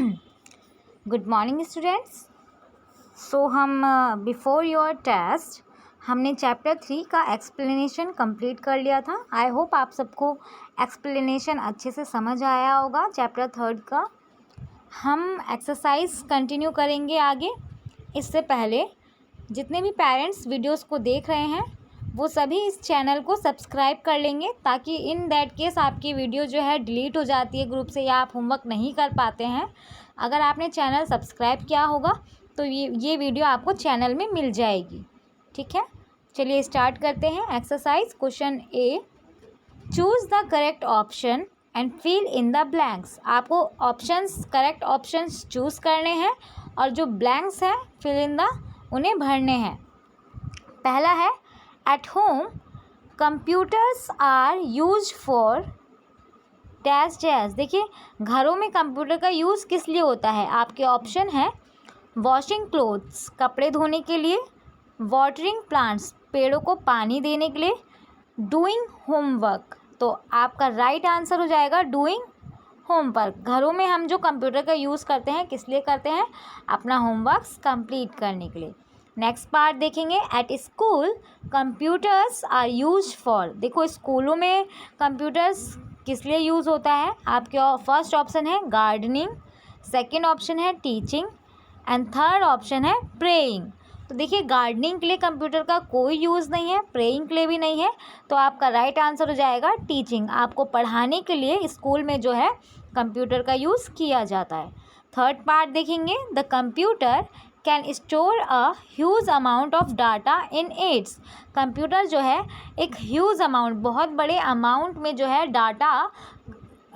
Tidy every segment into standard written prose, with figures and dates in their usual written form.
Good morning students. So हम before your test हमने chapter 3 का एक्सप्लेनेशन कंप्लीट कर लिया था। आई होप आप सबको एक्सप्लेनेशन अच्छे से समझ आया होगा। चैप्टर 3 का हम एक्सरसाइज कंटिन्यू करेंगे आगे। इससे पहले जितने भी पेरेंट्स वीडियोस को देख रहे हैं वो सभी इस चैनल को सब्सक्राइब कर लेंगे, ताकि इन दैट केस आपकी वीडियो जो है डिलीट हो जाती है ग्रुप से या आप होमवर्क नहीं कर पाते हैं। अगर आपने चैनल सब्सक्राइब किया होगा तो ये वीडियो आपको चैनल में मिल जाएगी। ठीक है, चलिए स्टार्ट करते हैं exercise. Question A, choose the correct option and fill in the blanks. आपको ऑप्शंस, करेक्ट ऑप्शंस चूज़ करने हैं और जो ब्लैंक्स हैं फिल इन द उन्हें भरने हैं। पहला है at home computers are use for dash dash. देखिए घरों में कंप्यूटर का यूज़ किस लिए होता है। आपके ऑप्शन है वॉशिंग क्लोथ्स, कपड़े धोने के लिए, वाटरिंग प्लांट्स, पेड़ों को पानी देने के लिए, डूइंग होमवर्क। तो आपका राइट आंसर हो जाएगा डूइंग होमवर्क। घरों में हम जो कंप्यूटर का यूज़ करते हैं किस लिए करते हैं, अपना होमवर्क्स कंप्लीट करने के लिए। नेक्स्ट पार्ट देखेंगे, at school computers are use for. देखो स्कूलों में कंप्यूटर्स किस लिए यूज़ होता है। आपके फर्स्ट ऑप्शन है गार्डनिंग, सेकंड ऑप्शन है टीचिंग एंड थर्ड ऑप्शन है प्रेइंग। तो देखिए गार्डनिंग के लिए कंप्यूटर का कोई यूज़ नहीं है, प्रेइंग के लिए भी नहीं है, तो आपका राइट आंसर हो जाएगा टीचिंग। आपको पढ़ाने के लिए स्कूल में जो है कंप्यूटर का यूज़ किया जाता है। थर्ड पार्ट देखेंगे, the computer can store a huge amount of data in its. Computer जो है एक ह्यूज अमाउंट, बहुत बड़े अमाउंट में जो है डाटा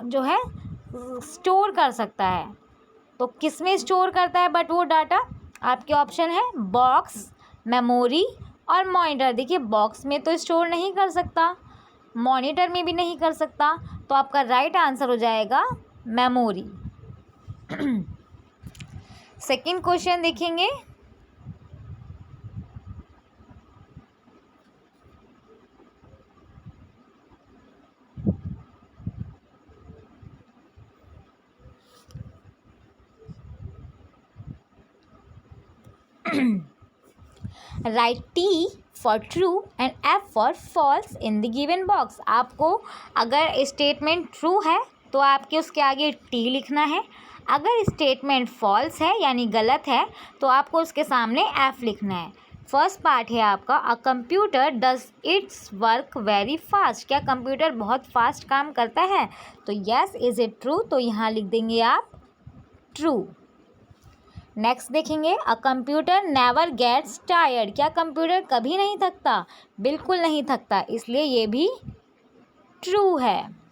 जो है स्टोर कर सकता है। तो किस में स्टोर करता है बट वो डाटा, आपके ऑप्शन है बॉक्स, मेमोरी और मॉनिटर। देखिए बॉक्स में तो स्टोर नहीं कर सकता, मॉनिटर में भी नहीं कर सकता, तो आपका राइट आंसर हो जाएगा मेमोरी। सेकंड क्वेश्चन देखेंगे, right T for true and F for falls in the given box. आपको अगर स्टेटमेंट ट्रू है तो आपके उसके आगे टी लिखना है, अगर स्टेटमेंट फॉल्स है यानी गलत है तो आपको उसके सामने एफ लिखना है। फर्स्ट पार्ट है आपका, a computer does it's work very fast. क्या कंप्यूटर बहुत फास्ट काम करता है, तो यस इज इट ट्रू, तो यहाँ लिख देंगे आप ट्रू। नेक्स्ट देखेंगे, a computer never gets tired. क्या कंप्यूटर कभी नहीं थकता, बिल्कुल नहीं थकता, इसलिए ये भी ट्रू है।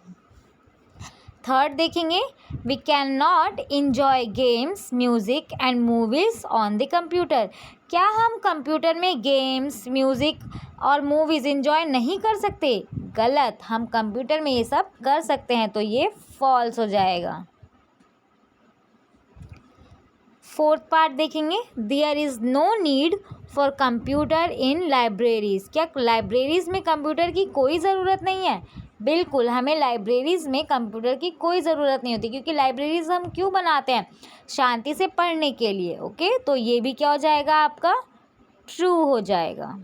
थर्ड देखेंगे, we can not enjoy games, music and movies on the computer. क्या हम कंप्यूटर में गेम्स, म्यूज़िक और मूवीज़ इंजॉय नहीं कर सकते, गलत, हम कंप्यूटर में ये सब कर सकते हैं, तो ये फॉल्स हो जाएगा। फोर्थ पार्ट देखेंगे, there is no need for computer in libraries. क्या लाइब्रेरीज़ में कंप्यूटर की कोई ज़रूरत नहीं है, बिल्कुल, हमें लाइब्रेरीज़ में कंप्यूटर की कोई ज़रूरत नहीं होती, क्योंकि लाइब्रेरीज़ हम क्यों बनाते हैं, शांति से पढ़ने के लिए। ओके, तो ये भी क्या हो जाएगा आपका ट्रू हो जाएगा।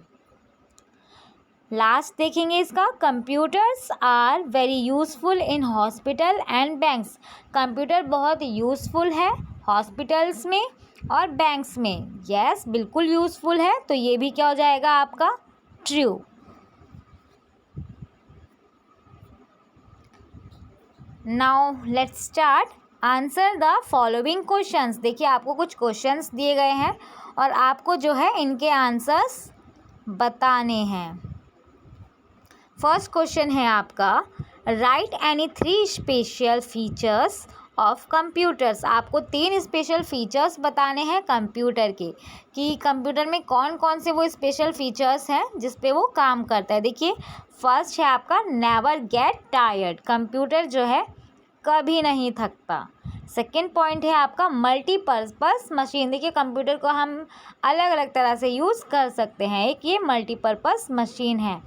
लास्ट देखेंगे इसका, computers are very useful in hospital and banks. Computer बहुत यूज़फुल है हॉस्पिटल्स में और बैंक्स में, यस बिल्कुल यूज़फुल है, तो ये भी क्या हो जाएगा आपका true. Now let's start, answer the following questions. देखिए आपको कुछ क्वेश्चंस दिए गए हैं और आपको जो है इनके आंसर्स बताने हैं। फर्स्ट क्वेश्चन है आपका, right any 3 special features of computers. आपको 3 स्पेशल फीचर्स बताने हैं कंप्यूटर के, कि कंप्यूटर में कौन कौन से वो स्पेशल फीचर्स हैं जिस पे वो काम करता है। देखिए फर्स्ट है आपका नेवर गेट टायर्ड, कंप्यूटर जो है कभी नहीं थकता। सेकेंड पॉइंट है आपका मल्टीपर्पस मशीन। देखिए कंप्यूटर को हम अलग अलग तरह से यूज़ कर सकते हैं, एक ये मल्टीपर्पस मशीन है।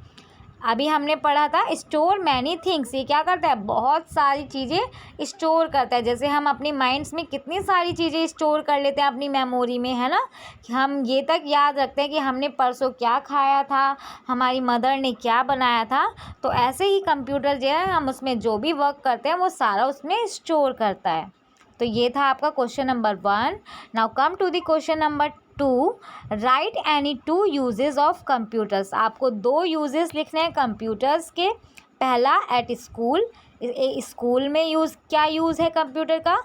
अभी हमने पढ़ा था स्टोर मैनी थिंग्स। ये क्या करता है, बहुत सारी चीज़ें स्टोर करता है। जैसे हम अपनी माइंड्स में कितनी सारी चीज़ें स्टोर कर लेते हैं अपनी मेमोरी में, है ना, कि हम ये तक याद रखते हैं कि हमने परसों क्या खाया था, हमारी मदर ने क्या बनाया था। तो ऐसे ही कंप्यूटर जो है, हम उसमें जो भी वर्क करते हैं वो सारा उसमें स्टोर करता है। तो ये था आपका question number 1। Now come to the question number 2। Write any 2 uses of computers. आपको 2 यूजेस लिखने हैं कंप्यूटर्स के। पहला एट स्कूल, स्कूल में क्या यूज़ है कंप्यूटर का।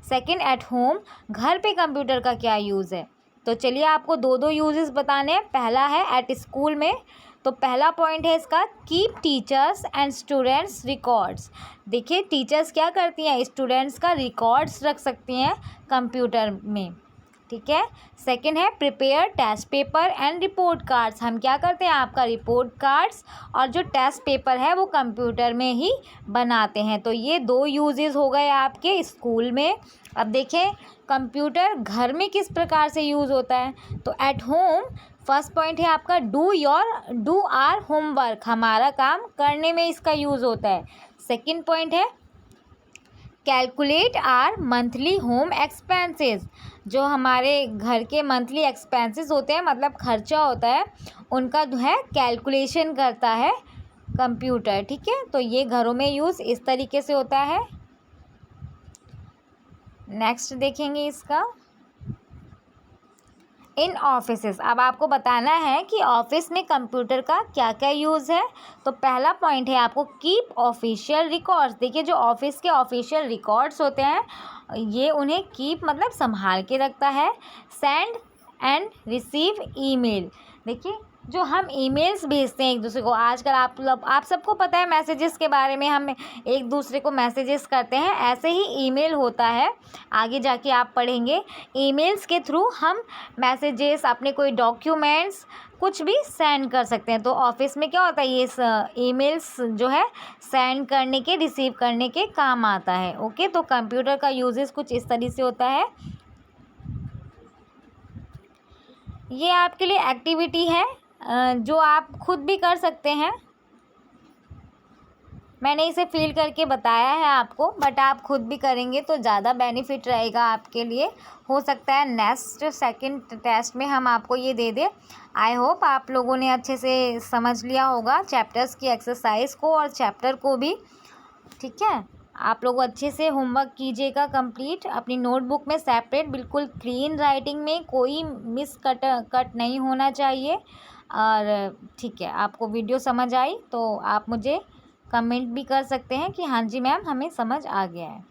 सेकंड एट होम, घर पे कंप्यूटर का क्या यूज़ है। तो चलिए आपको 2 यूजेस बताने हैं। पहला है एट स्कूल में, तो पहला पॉइंट है इसका, keep teachers and students records. देखिए टीचर्स क्या करती हैं, स्टूडेंट्स का रिकॉर्ड्स रख सकती हैं कंप्यूटर में, ठीक है। सेकंड है prepare test paper and report cards. हम क्या करते हैं, आपका रिपोर्ट कार्ड्स और जो टेस्ट पेपर है वो कंप्यूटर में ही बनाते हैं। तो ये 2 यूजेस हो गए आपके स्कूल में। अब देखें कंप्यूटर घर में किस प्रकार से यूज़ होता है। तो एट होम, फर्स्ट पॉइंट है आपका डू आर होमवर्क, हमारा काम करने में इसका यूज़ होता है। सेकंड पॉइंट है calculate our monthly home expenses, जो हमारे घर के मंथली एक्सपेंसेस होते हैं, मतलब खर्चा होता है, उनका जो है कैलकुलेशन करता है कंप्यूटर, ठीक है। तो ये घरों में यूज़ इस तरीके से होता है। नेक्स्ट देखेंगे इसका इन ऑफिसेस। अब आपको बताना है कि ऑफिस में कंप्यूटर का क्या क्या यूज़ है। तो पहला पॉइंट है आपको कीप ऑफिशियल रिकॉर्ड्स। देखिए जो ऑफिस के ऑफिशियल रिकॉर्ड्स होते हैं, ये उन्हें कीप मतलब संभाल के रखता है। सेंड एंड रिसीव ईमेल, देखिए जो हम ईमेल्स भेजते हैं एक दूसरे को, आजकल आप सबको पता है मैसेजेस के बारे में, हम एक दूसरे को मैसेजेस करते हैं, ऐसे ही ईमेल होता है। आगे जाके आप पढ़ेंगे ईमेल्स के थ्रू हम मैसेजेस, अपने कोई डॉक्यूमेंट्स कुछ भी सेंड कर सकते हैं। तो ऑफिस में क्या होता है, ये ईमेल्स जो है सेंड करने के, रिसीव करने के काम आता है। ओके, तो कंप्यूटर का यूजेस कुछ इस तरीके से होता है। ये आपके लिए एक्टिविटी है जो आप खुद भी कर सकते हैं। मैंने इसे फील करके बताया है आपको, बट आप खुद भी करेंगे तो ज़्यादा बेनिफिट रहेगा आपके लिए। हो सकता है नेक्स्ट सेकंड टेस्ट में हम आपको ये दे दें। आई होप आप लोगों ने अच्छे से समझ लिया होगा चैप्टर्स की एक्सरसाइज को और चैप्टर को भी, ठीक है। आप लोग अच्छे से होमवर्क कीजिएगा कंप्लीट, अपनी नोटबुक में सेपरेट, बिल्कुल क्लीन राइटिंग में, कोई मिस कट नहीं होना चाहिए। और ठीक है, आपको वीडियो समझ आई तो आप मुझे कमेंट भी कर सकते हैं कि हाँ जी मैम हमें समझ आ गया है।